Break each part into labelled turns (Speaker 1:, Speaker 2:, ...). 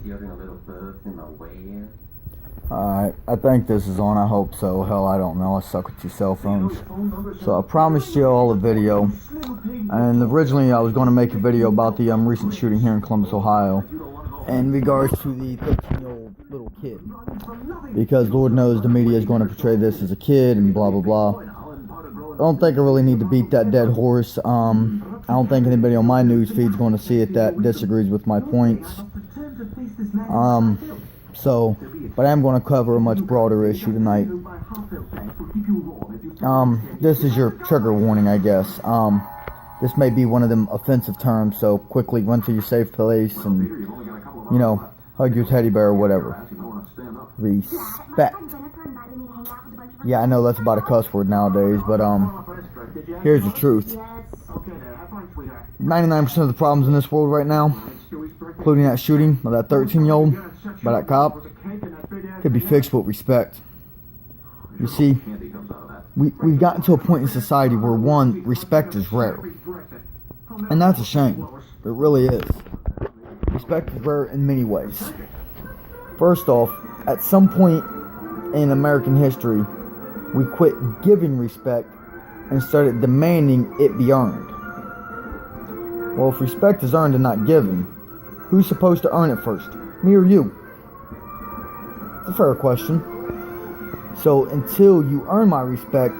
Speaker 1: hearing a little birds in the way.
Speaker 2: Alright, I think this is on. I hope so. Hell, I don't know. I suck with your cell phones. So I promised you all a video. And originally I was going to make a video about the recent shooting here in Columbus, Ohio. In regards to the 13-year-old little kid. Because Lord knows the media is going to portray this as a kid and blah, blah, blah. I don't think I really need to beat that dead horse. I don't think anybody on my news feed is going to see it that disagrees with my points. But I am going to cover a much broader issue tonight. This is your trigger warning, I guess. This may be one of them offensive terms, so quickly run to your safe place and, you know, hug your teddy bear or whatever. Respect. Yeah, I know that's about a cuss word nowadays, but here's the truth. 99% of the problems in this world right now, including that shooting of that 13-year-old by that cop, could be fixed with respect. You see, we've gotten to a point in society where, one, respect is rare. And that's a shame. It really is. Respect is rare in many ways. First off, at some point in American history, we quit giving respect and started demanding it be earned. Well, if respect is earned and not given, who's supposed to earn it first? Me or you? It's a fair question. So until you earn my respect,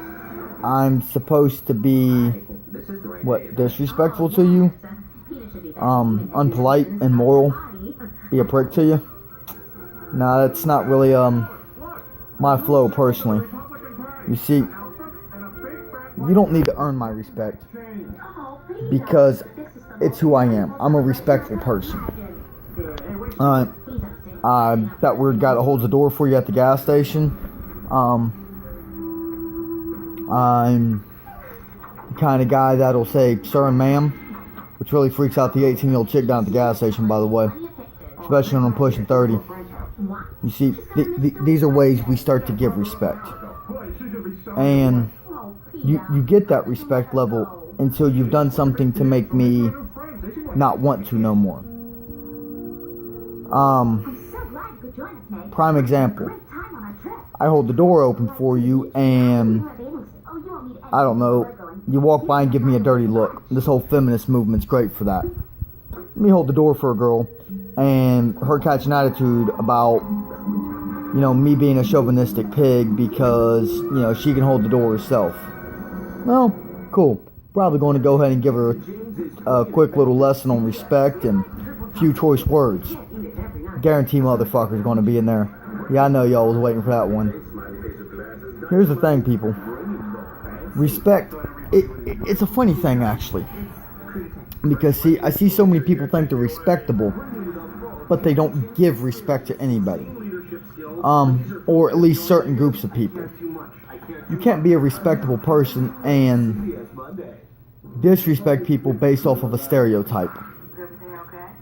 Speaker 2: I'm supposed to be, what, disrespectful to you? Unpolite, immoral, be a prick to you? Nah, that's not really my flow personally. You see, you don't need to earn my respect because it's who I am. I'm a respectful person. That weird guy that holds the door for you at the gas station. I'm the kind of guy that'll say sir and ma'am, which really freaks out the 18-year-old chick down at the gas station, by the way, especially when I'm pushing 30. You see, these are ways we start to give respect, and you get that respect level until you've done something to make me not want to no more. Prime example. I hold the door open for you and, I don't know, you walk by and give me a dirty look. This whole feminist movement's great for that. Let me hold the door for a girl and her catch an attitude about, you know, me being a chauvinistic pig because, you know, she can hold the door herself. Well, cool. Probably going to go ahead and give her a quick little lesson on respect and a few choice words. Guarantee motherfucker's going to be in there. Yeah, I know y'all was waiting for that one. Here's the thing, people. Respect, it's a funny thing, actually. Because, see, I see so many people think they're respectable, but they don't give respect to anybody. Or at least certain groups of people. You can't be a respectable person and disrespect people based off of a stereotype.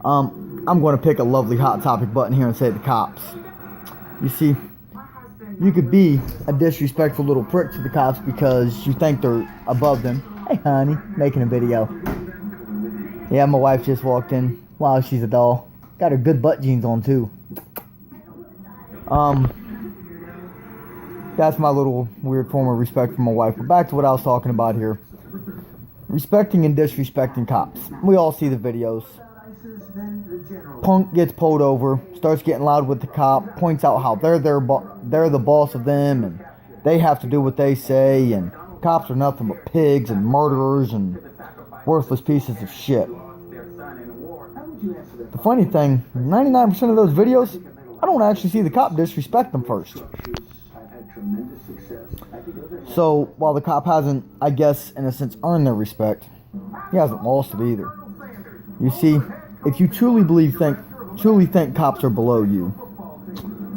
Speaker 2: I'm going to pick a lovely hot topic button here and say the cops. You see, you could be a disrespectful little prick to the cops because you think they're above them. Hey, honey, making a video. Yeah, my wife just walked in. Wow, she's a doll. Got her good butt jeans on, too. That's my little weird form of respect for my wife. But back to what I was talking about here. Respecting and disrespecting cops. We all see the videos. Punk gets pulled over, starts getting loud with the cop, points out how they're the boss of them, and they have to do what they say, and cops are nothing but pigs and murderers and worthless pieces of shit. The funny thing, 99% of those videos, I don't actually see the cop disrespect them first. So, while the cop hasn't, I guess, in a sense, earned their respect, he hasn't lost it either. You see, if you truly think cops are below you,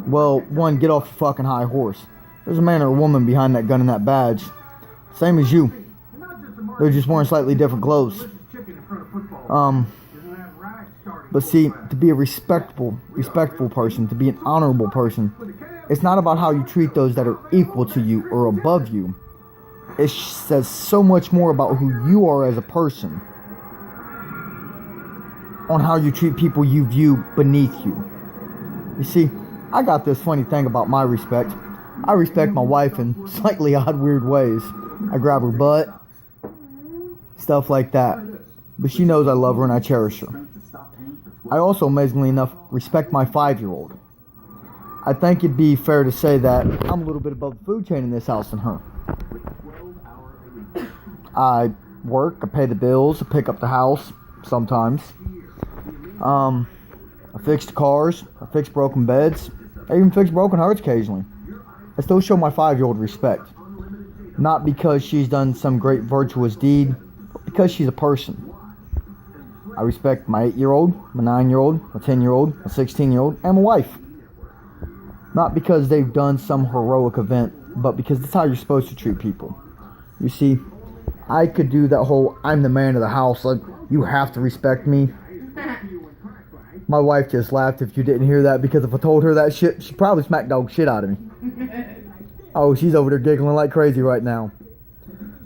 Speaker 2: well, one, get off your fucking high horse. There's a man or a woman behind that gun and that badge. Same as you. They're just wearing slightly different clothes. But see, to be a respectful person, to be an honorable person, it's not about how you treat those that are equal to you or above you. It says so much more about who you are as a person on how you treat people you view beneath you. You see, I got this funny thing about my respect. I respect my wife in slightly odd, weird ways. I grab her butt, stuff like that. But she knows I love her and I cherish her. I also, amazingly enough, respect my 5-year-old. I think it'd be fair to say that I'm a little bit above the food chain in this house than her. I work, I pay the bills, I pick up the house sometimes. I fix cars, I fix broken beds, I even fix broken hearts occasionally. I still show my 5-year-old respect. Not because she's done some great virtuous deed, but because she's a person. I respect my 8-year-old, my 9-year-old, my 10-year-old, my 16-year-old, and my wife. Not because they've done some heroic event, but because that's how you're supposed to treat people. You see, I could do that whole I'm the man of the house, like you have to respect me. My wife just laughed if you didn't hear that, because if I told her that shit, she'd probably smack dog shit out of me. Oh, she's over there giggling like crazy right now.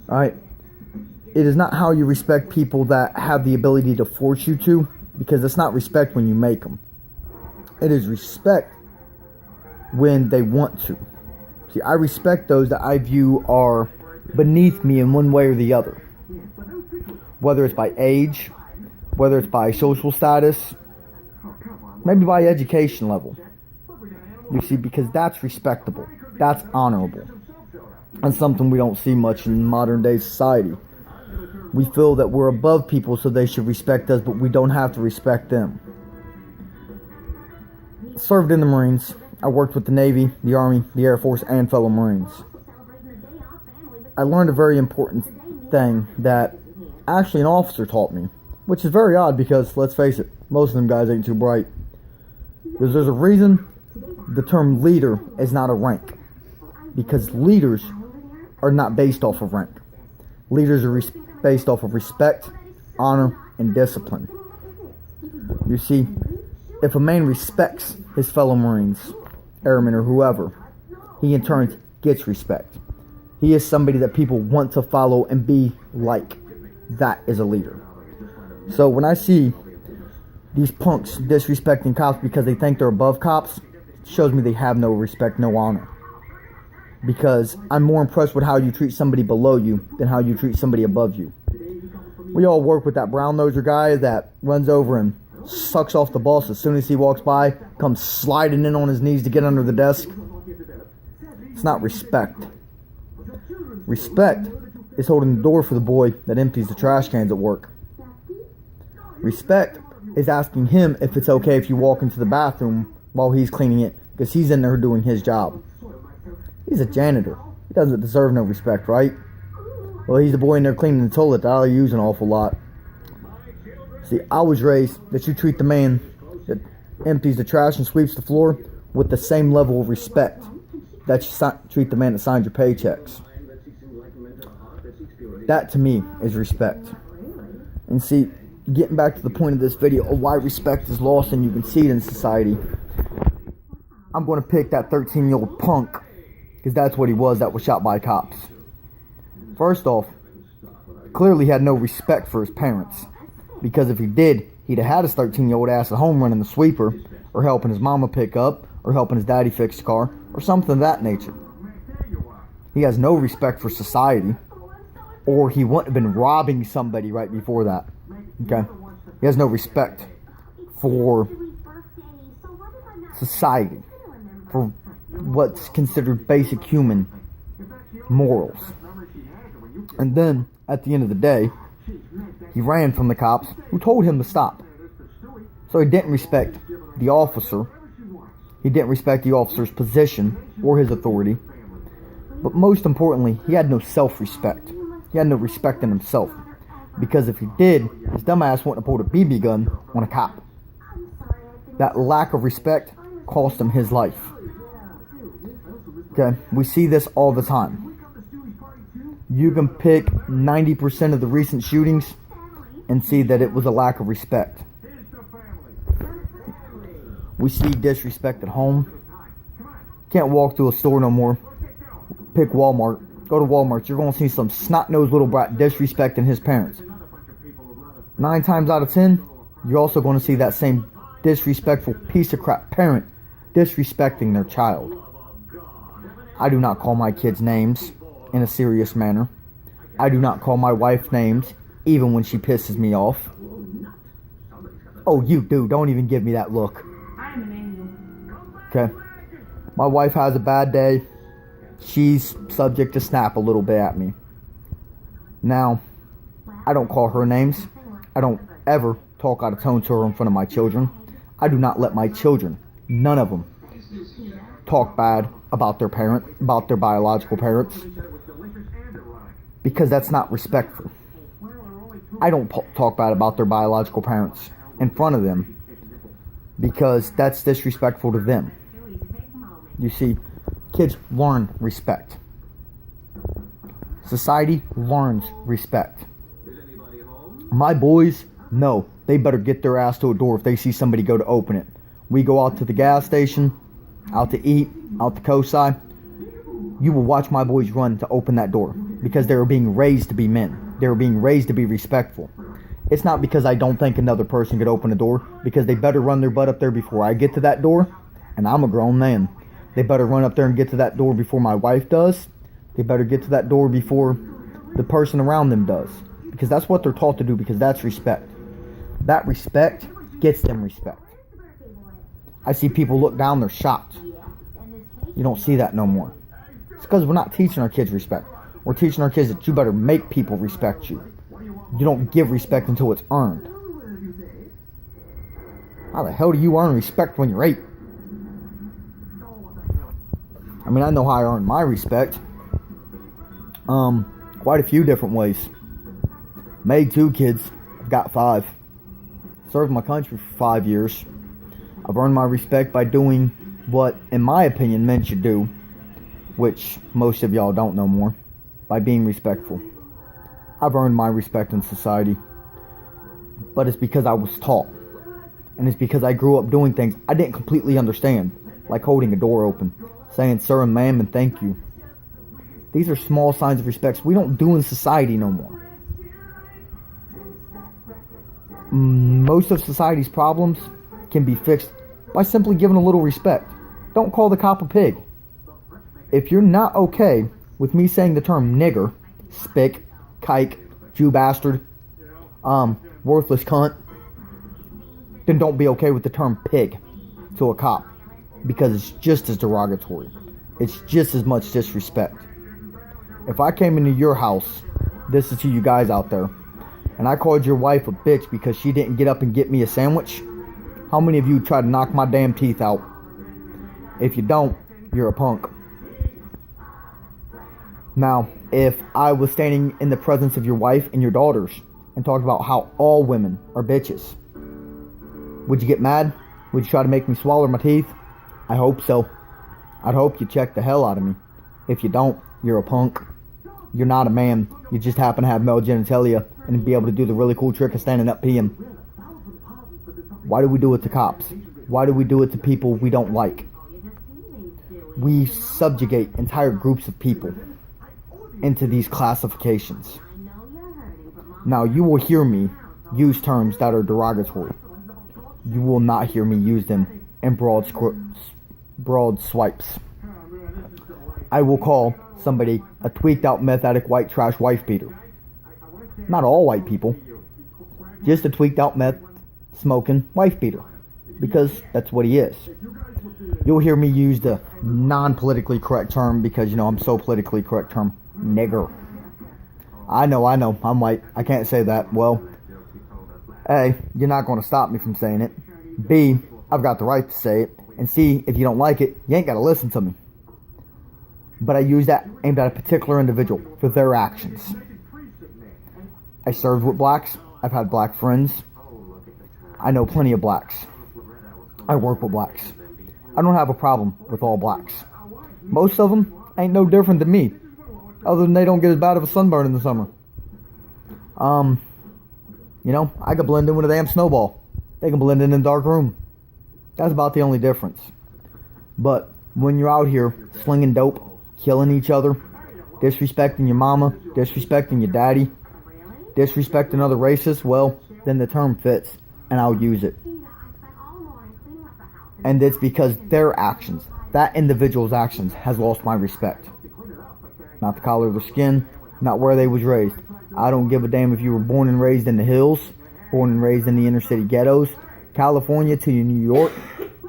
Speaker 2: Alright. It is not how you respect people that have the ability to force you to, because it's not respect when you make them. It is respect when they want to. See, I respect those that I view are beneath me in one way or the other. Whether it's by age, whether it's by social status, maybe by education level. You see, because that's respectable. That's honorable. And something we don't see much in modern day society. We feel that we're above people, so they should respect us, but we don't have to respect them. Served in the Marines. I worked with the Navy, the Army, the Air Force, and fellow Marines. I learned a very important thing that actually an officer taught me, which is very odd because, let's face it, most of them guys ain't too bright. Because there's a reason the term leader is not a rank. Because leaders are not based off of rank. Leaders are based off of respect, honor, and discipline. You see, if a man respects his fellow Marines, airmen, or whoever, he in turn gets respect. He is somebody that people want to follow and be like. That is a leader. So when I see these punks disrespecting cops because they think they're above cops, it shows me they have no respect, no honor. Because I'm more impressed with how you treat somebody below you than how you treat somebody above you. We all work with that brown noser guy that runs over and sucks off the boss as soon as he walks by, comes sliding in on his knees to get under the desk. It's not respect. Respect is holding the door for the boy that empties the trash cans at work. Respect is asking him if it's okay if you walk into the bathroom while he's cleaning it, because he's in there doing his job. He's a janitor. He doesn't deserve no respect, right? Well, he's the boy in there cleaning the toilet that I use an awful lot. See, I was raised that you treat the man that empties the trash and sweeps the floor with the same level of respect that you treat the man that signs your paychecks. That to me is respect. And see, getting back to the point of this video of why respect is lost, and you can see it in society, I'm going to pick that 13-year-old punk, because that's what he was that was shot by cops. First off, clearly he had no respect for his parents. Because if he did, he'd have had his 13-year-old ass at home running the sweeper, or helping his mama pick up, or helping his daddy fix the car, or something of that nature. He has no respect for society, or he wouldn't have been robbing somebody right before that. Okay? He has no respect for society, for what's considered basic human morals. And then, at the end of the day, he ran from the cops who told him to stop. So he didn't respect the officer. He didn't respect the officer's position or his authority. But most importantly, he had no self-respect. He had no respect in himself. Because if he did, his dumb ass wouldn't have pulled a BB gun on a cop. That lack of respect cost him his life. Okay, we see this all the time. You can pick 90% of the recent shootings and see that it was a lack of respect. We see disrespect at home. Can't walk through a store no more. Pick Walmart. Go to Walmart. You're going to see some snot-nosed little brat disrespecting his parents. 9 times out of 10, you're also going to see that same disrespectful piece of crap parent disrespecting their child. I do not call my kids names in a serious manner. I do not call my wife names, even when she pisses me off. Oh, you do. Don't even give me that look. Okay. My wife has a bad day. She's subject to snap a little bit at me. Now, I don't call her names. I don't ever talk out of tone to her in front of my children. I do not let my children, none of them, talk bad about their parent, about their biological parents, because that's not respectful. I don't talk bad about their biological parents in front of them, because that's disrespectful to them. You see, kids learn respect. Society learns respect. My boys, no, they better get their ass to a door if they see somebody go to open it. We go out to the gas station, out to eat, out to COSI. You will watch my boys run to open that door because they are being raised to be men. They are being raised to be respectful. It's not because I don't think another person could open a door, because they better run their butt up there before I get to that door, and I'm a grown man. They better run up there and get to that door before my wife does. They better get to that door before the person around them does, because that's what they're taught to do, because that's respect. That respect gets them respect. I see people look down, they're shocked. You don't see that no more. It's because we're not teaching our kids respect. We're teaching our kids that you better make people respect you. You don't give respect until it's earned. How the hell do you earn respect when you're 8? I mean, I know how I earn my respect. Quite a few different ways. Made 2 kids. I've got 5. Served my country for 5 years. I've earned my respect by doing what, in my opinion, men should do, which most of y'all don't know more, by being respectful. I've earned my respect in society, but it's because I was taught, and it's because I grew up doing things I didn't completely understand, like holding a door open, saying sir and ma'am and thank you. These are small signs of respect we don't do in society no more. Most of society's problems can be fixed by simply giving a little respect. Don't call the cop a pig. If you're not okay with me saying the term nigger, spick, kike, Jew bastard, worthless cunt, then don't be okay with the term pig to a cop, because it's just as derogatory. It's just as much disrespect. If I came into your house, this is to you guys out there, and I called your wife a bitch because she didn't get up and get me a sandwich, how many of you try to knock my damn teeth out? If you don't, you're a punk. Now, if I was standing in the presence of your wife and your daughters and talked about how all women are bitches, would you get mad? Would you try to make me swallow my teeth? I hope so. I'd hope you check the hell out of me. If you don't, you're a punk. You're not a man. You just happen to have male genitalia and be able to do the really cool trick of standing up peeing. Why do we do it to cops? Why do we do it to people we don't like? We subjugate entire groups of people into these classifications. Now, you will hear me use terms that are derogatory. You will not hear me use them in broad swipes. I will call somebody a tweaked out meth addict white trash wife beater. Not all white people. Just a tweaked out meth smoking wife beater. Because that's what he is. You'll hear me use the non-politically correct term, because, I'm so politically correct term, nigger. I know, I'm white. I can't say that. Well, A, you're not going to stop me from saying it. B, I've got the right to say it. And C, if you don't like it, you ain't got to listen to me. But I use that aimed at a particular individual for their actions. I served with blacks. I've had black friends. I know plenty of blacks. I work with blacks. I don't have a problem with all blacks. Most of them ain't no different than me, other than they don't get as bad of a sunburn in the summer. I can blend in with a damn snowball. They can blend in a dark room. That's about the only difference. But when you're out here slinging dope, killing each other, disrespecting your mama, disrespecting your daddy, disrespecting other races, well, then the term fits, and I'll use it. And it's because their actions, that individual's actions, has lost my respect. Not the color of their skin, not where they was raised. I don't give a damn if you were born and raised in the hills, born and raised in the inner city ghettos, California to New York,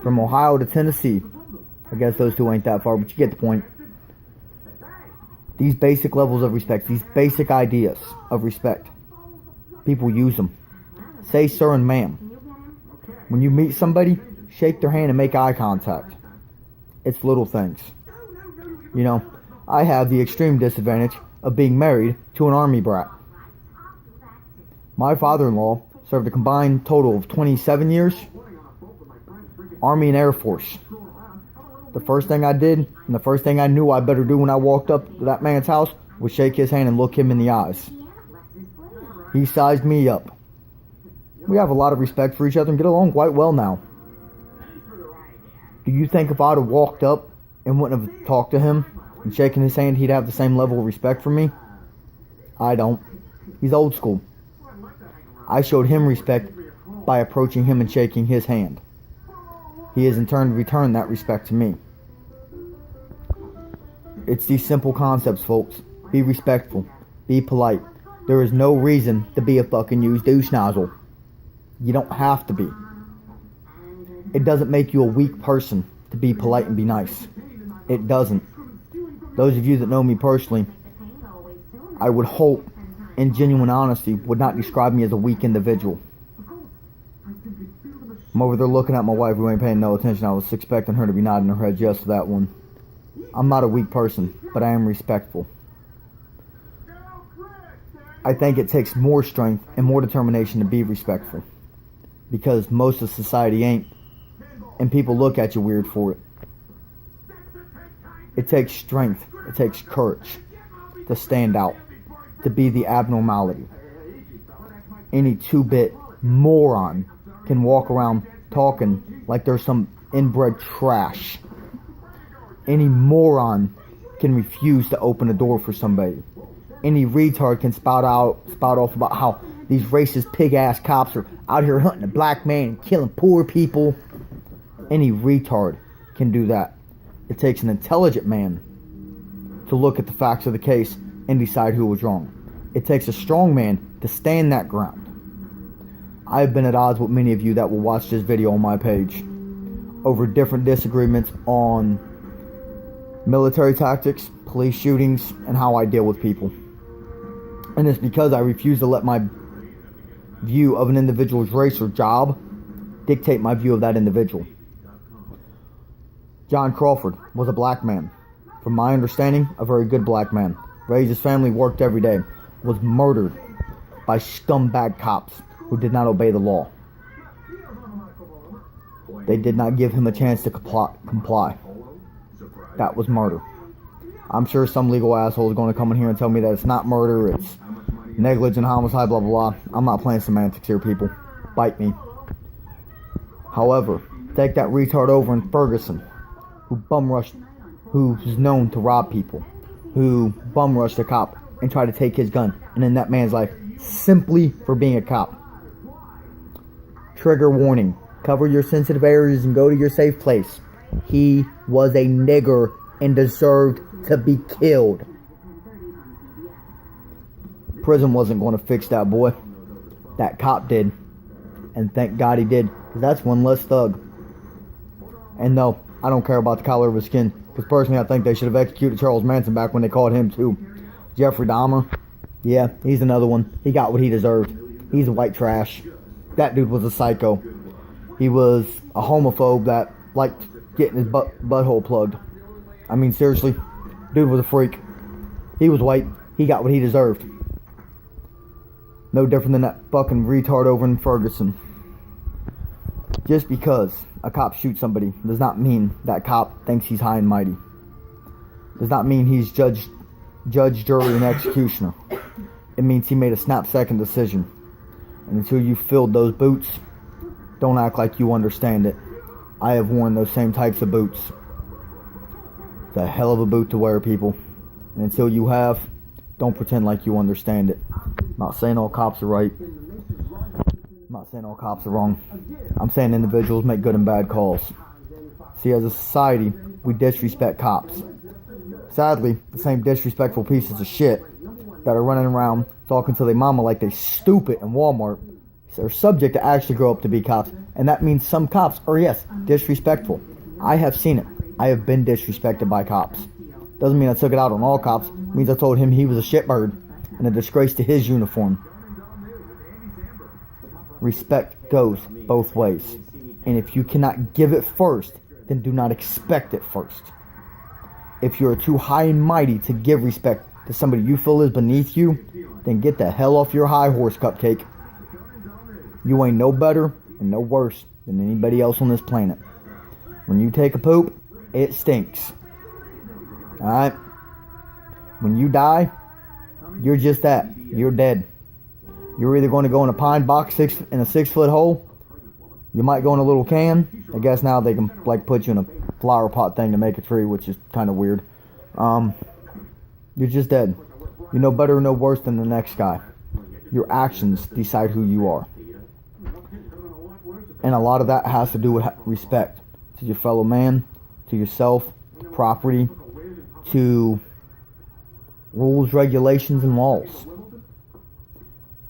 Speaker 2: from Ohio to Tennessee. I guess those two ain't that far, but you get the point. These basic levels of respect, these basic ideas of respect, people use them. Say sir and ma'am. When you meet somebody, shake their hand and make eye contact. It's little things. You know, I have the extreme disadvantage of being married to an army brat. My father-in-law served a combined total of 27 years, Army and Air Force. The first thing I did, and the first thing I knew I better do when I walked up to that man's house, was shake his hand and look him in the eyes. He sized me up. We have a lot of respect for each other and get along quite well now. Do you think if I'd have walked up and wouldn't have talked to him and shaken his hand, he'd have the same level of respect for me? I don't. He's old school. I showed him respect by approaching him and shaking his hand. He has in turn returned that respect to me. It's these simple concepts, folks. Be respectful. Be polite. There is no reason to be a fucking used douche nozzle. You don't have to be. It doesn't make you a weak person to be polite and be nice. It doesn't. Those of you that know me personally, I would hope, in genuine honesty, would not describe me as a weak individual. I'm over there looking at my wife who ain't paying no attention. I was expecting her to be nodding her head yes to that one. I'm not a weak person, but I am respectful. I think it takes more strength and more determination to be respectful. Because most of society ain't. And people look at you weird for it. It takes strength. It takes courage to stand out. To be the abnormality. Any two-bit moron can walk around talking like there's some inbred trash. Any moron can refuse to open a door for somebody. Any retard can spout off about how these racist pig-ass cops are out here hunting a black man and killing poor people. Any retard can do that. It takes an intelligent man to look at the facts of the case and decide who was wrong. It takes a strong man to stand that ground. I have been at odds with many of you that will watch this video on my page over different disagreements on military tactics, police shootings, and how I deal with people. And it's because I refuse to let my view of an individual's race or job dictate my view of that individual. John Crawford was a black man. From my understanding, a very good black man. Raised his family, worked every day. Was murdered by scumbag cops who did not obey the law. They did not give him a chance to comply. That was murder. I'm sure some legal asshole is going to come in here and tell me that it's not murder, it's negligent homicide, blah, blah, blah. I'm not playing semantics here, people. Bite me. However, take that retard over in Ferguson, who's known to rob people, who bum rushed a cop and tried to take his gun and end that man's life simply for being a cop. Trigger warning. Cover your sensitive areas and go to your safe place. He was a nigger and deserved to be killed. Prison wasn't going to fix that boy. That cop did. And thank God he did, because that's one less thug. And no, I don't care about the color of his skin, because personally I think they should have executed Charles Manson back when they caught him too. Jeffrey Dahmer, yeah, he's another one. He got what he deserved. He's a white trash. That dude was a psycho. He was a homophobe that liked getting his butthole plugged. I mean, seriously, dude was a freak. He was white. He got what he deserved. No different than that fucking retard over in Ferguson. Just because a cop shoots somebody does not mean that cop thinks he's high and mighty. Does not mean he's judge, jury, and executioner. It means he made a snap-second decision. And until you filled those boots, don't act like you understand it. I have worn those same types of boots. It's a hell of a boot to wear, people. And until you have, don't pretend like you understand it. I'm not saying all cops are right. I'm not not saying all cops are wrong. I'm saying individuals make good and bad calls. See, as a society, we disrespect cops. Sadly, the same disrespectful pieces of shit that are running around talking to their mama like they stupid in Walmart are subject to actually grow up to be cops. And that means some cops are, yes, disrespectful. I have seen it. I have been disrespected by cops. Doesn't mean I took it out on all cops. It means I told him he was a shitbird and a disgrace to his uniform. Respect goes both ways. And if you cannot give it first, then do not expect it first. If you are too high and mighty to give respect to somebody you feel is beneath you, then get the hell off your high horse, cupcake. You ain't no better and no worse than anybody else on this planet. When you take a poop, it stinks. Alright? When you die, you're just that. You're dead. You're either going to go in a pine box in a 6-foot hole. You might go in a little can. I guess now they can put you in a flower pot thing to make a tree, which is kind of weird. You're just dead. You're no better or no worse than the next guy. Your actions decide who you are. And a lot of that has to do with respect to your fellow man, to yourself, to property, to rules, regulations, and laws.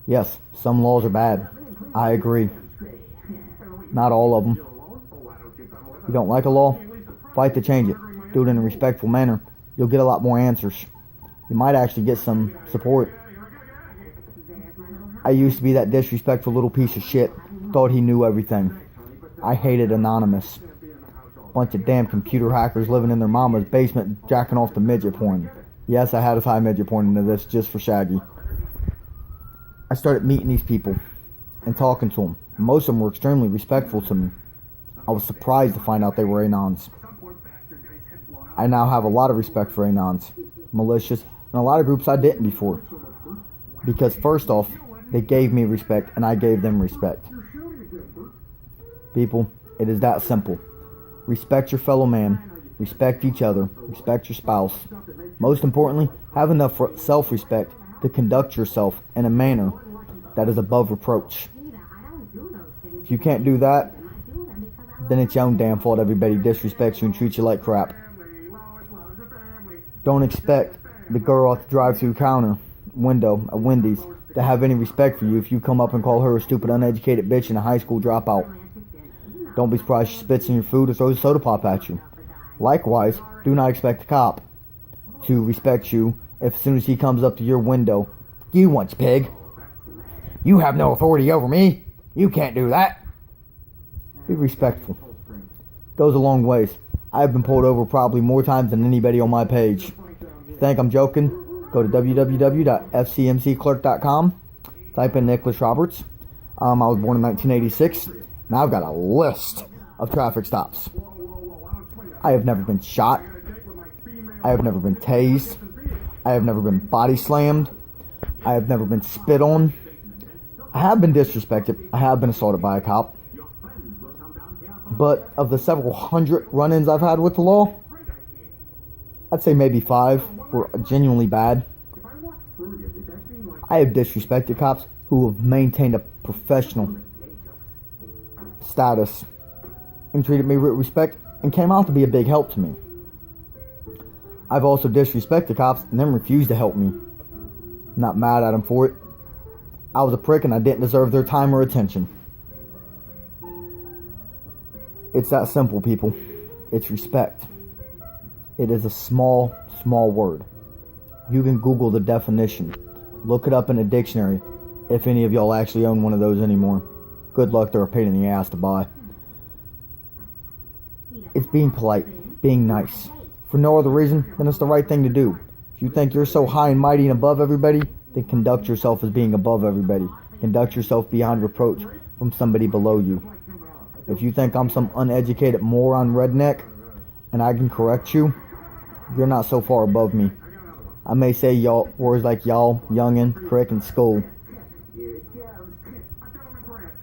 Speaker 2: Yes, some laws are bad. I agree. Not all of them. You don't like a law? Fight to change it. Do it in a respectful manner. You'll get a lot more answers. You might actually get some support. I used to be that disrespectful little piece of shit. Thought he knew everything. I hated Anonymous. Bunch of damn computer hackers living in their mama's basement jacking off the midget porn. Yes, I had to tie midget porn into this just for Shaggy. I started meeting these people and talking to them. Most of them were extremely respectful to me. I was surprised to find out they were Anons. I now have a lot of respect for Anons, militias, and a lot of groups I didn't before. Because first off, they gave me respect and I gave them respect. People, it is that simple. Respect your fellow man, respect each other, respect your spouse. Most importantly, have enough self-respect to conduct yourself in a manner that is above reproach. If you can't do that, then it's your own damn fault everybody disrespects you and treats you like crap. Don't expect the girl at the drive-thru counter window at Wendy's to have any respect for you if you come up and call her a stupid, uneducated bitch and a high school dropout. Don't be surprised she spits in your food or throws a soda pop at you. Likewise, do not expect a cop to respect you if as soon as he comes up to your window, "You once pig. You have no authority over me. You can't do that." Be respectful. Goes a long ways. I've been pulled over probably more times than anybody on my page. If you think I'm joking, go to www.fcmcclerk.com. Type in Nicholas Roberts. I was born in 1986. Now I've got a list of traffic stops. I have never been shot. I have never been tased. I have never been body slammed. I have never been spit on. I have been disrespected. I have been assaulted by a cop. But of the several hundred run-ins I've had with the law, I'd say maybe 5 were genuinely bad. I have disrespected cops who have maintained a professional status and treated me with respect and came out to be a big help to me. I've also disrespected cops and then refused to help me. I'm not mad at them for it. I was a prick and I didn't deserve their time or attention. It's that simple, people. It's respect. It is a small, small word. You can Google the definition. Look it up in a dictionary if any of y'all actually own one of those anymore. Good luck, they're a pain in the ass to buy. It's being polite, being nice. For no other reason than it's the right thing to do. If you think you're so high and mighty and above everybody, then conduct yourself as being above everybody. Conduct yourself beyond reproach from somebody below you. If you think I'm some uneducated moron redneck and I can correct you, you're not so far above me. I may say y'all words like y'all, youngin', crick, and school.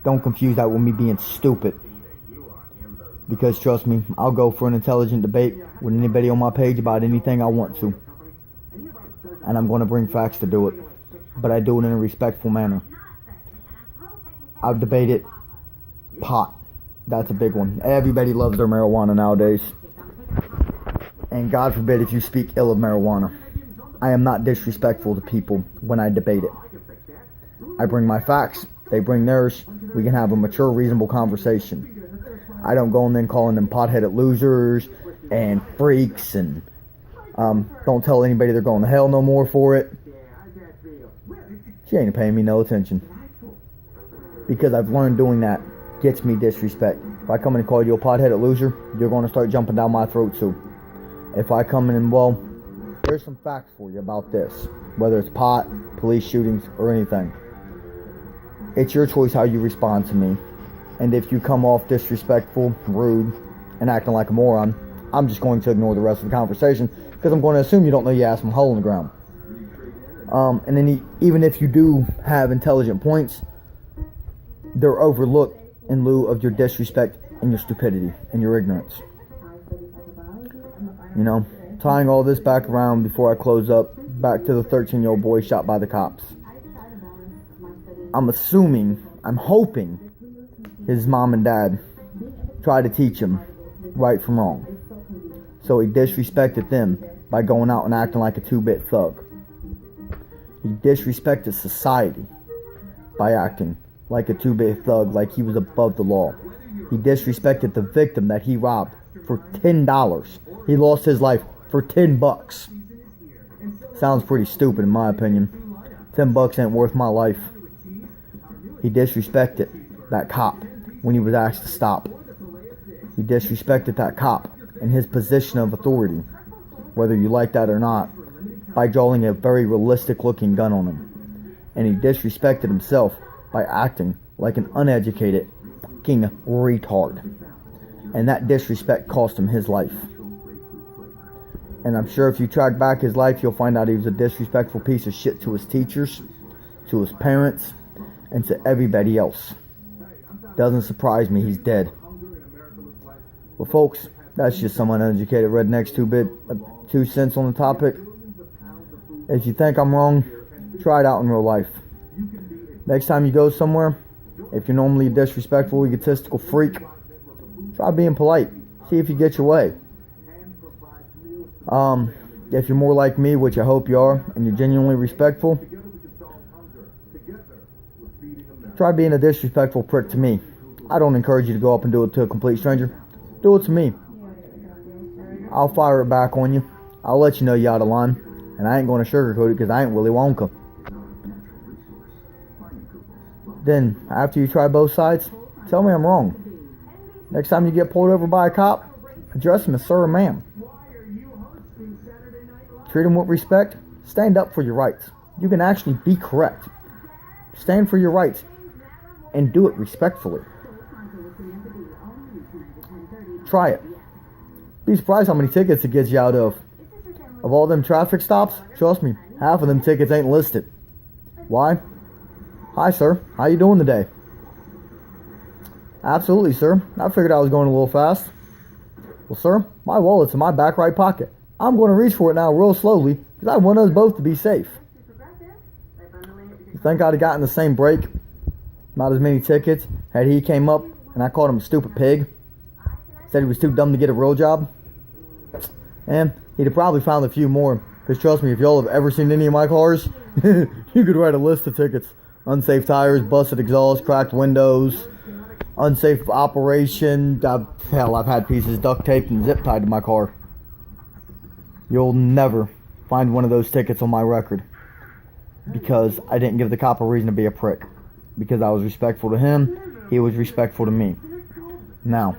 Speaker 2: Don't confuse that with me being stupid. Because trust me, I'll go for an intelligent debate with anybody on my page about anything I want to. And I'm going to bring facts to do it. But I do it in a respectful manner. I've debated pot. That's a big one. Everybody loves their marijuana nowadays. And God forbid if you speak ill of marijuana. I am not disrespectful to people when I debate it. I bring my facts. They bring theirs. We can have a mature, reasonable conversation. I don't go in then calling them pot-headed losers and freaks and don't tell anybody they're going to hell no more for it. She ain't paying me no attention. Because I've learned doing that gets me disrespect. If I come in and call you a pot-headed loser, you're going to start jumping down my throat too. If I come in and, well, there's some facts for you about this. Whether it's pot, police shootings, or anything. It's your choice how you respond to me. And if you come off disrespectful, rude, and acting like a moron, I'm just going to ignore the rest of the conversation because I'm going to assume you don't know your ass from a hole in the ground. And then even if you do have intelligent points, they're overlooked in lieu of your disrespect and your stupidity and your ignorance. You know, tying all this back around before I close up, back to the 13-year-old boy shot by the cops. I'm hoping his mom and dad tried to teach him right from wrong. So he disrespected them by going out and acting like a two-bit thug. He disrespected society by acting like a two-bit thug, like he was above the law. He disrespected the victim that he robbed for $10. He lost his life for $10. Sounds pretty stupid in my opinion. $10 ain't worth my life. He disrespected that cop when he was asked to stop. He disrespected that cop in his position of authority, whether you like that or not, by drawing a very realistic looking gun on him. And he disrespected himself by acting like an uneducated fucking retard. And that disrespect cost him his life. And I'm sure if you track back his life, you'll find out he was a disrespectful piece of shit to his teachers, to his parents, and to everybody else. Doesn't surprise me he's dead. Well, folks, that's just some uneducated redneck's 2 cents on the topic. If you think I'm wrong, try it out in real life. Next time you go somewhere, if you're normally a disrespectful, egotistical freak, try being polite. See if you get your way. If you're more like me, which I hope you are, and you're genuinely respectful, try being a disrespectful prick to me. I don't encourage you to go up and do it to a complete stranger. Do it to me. I'll fire it back on you. I'll let you know you're out of line. And I ain't going to sugarcoat it because I ain't Willy Wonka. Then, after you try both sides, tell me I'm wrong. Next time you get pulled over by a cop, address him as sir or ma'am. Treat him with respect. Stand up for your rights. You can actually be correct. Stand for your rights. And do it respectfully. Try it. Be surprised how many tickets it gets you out of. Of all them traffic stops, trust me, half of them tickets ain't listed. Why? Hi, sir. How you doing today? Absolutely, sir. I figured I was going a little fast. Well, sir, my wallet's in my back right pocket. I'm going to reach for it now real slowly because I want us both to be safe. You think I'd have gotten the same break? Not as many tickets had he came up and I called him a stupid pig. Said he was too dumb to get a real job. And he'd have probably found a few more. Because trust me, if y'all have ever seen any of my cars, you could write a list of tickets. Unsafe tires, busted exhaust, cracked windows, unsafe operation. I've had pieces duct taped and zip tied to my car. You'll never find one of those tickets on my record. Because I didn't give the cop a reason to be a prick. Because I was respectful to him, he was respectful to me. Now,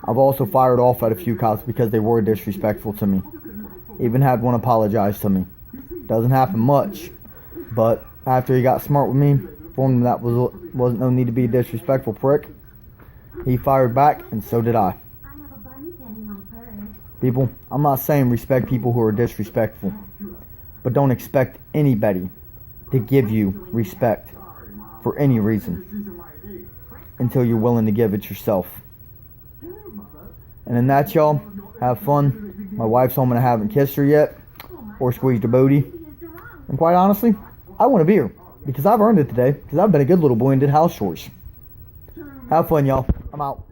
Speaker 2: I've also fired off at a few cops because they were disrespectful to me. Even had one apologize to me. Doesn't happen much, but after he got smart with me, informed him that wasn't no need to be a disrespectful prick, he fired back, and so did I. People, I'm not saying respect people who are disrespectful, but don't expect anybody to give you respect for any reason until you're willing to give it yourself. And in that, y'all, have fun. My wife's home and I haven't kissed her yet or squeezed her booty. And quite honestly, I want a beer. Because I've earned it today. Because I've been a good little boy and did house chores. Have fun, y'all. I'm out.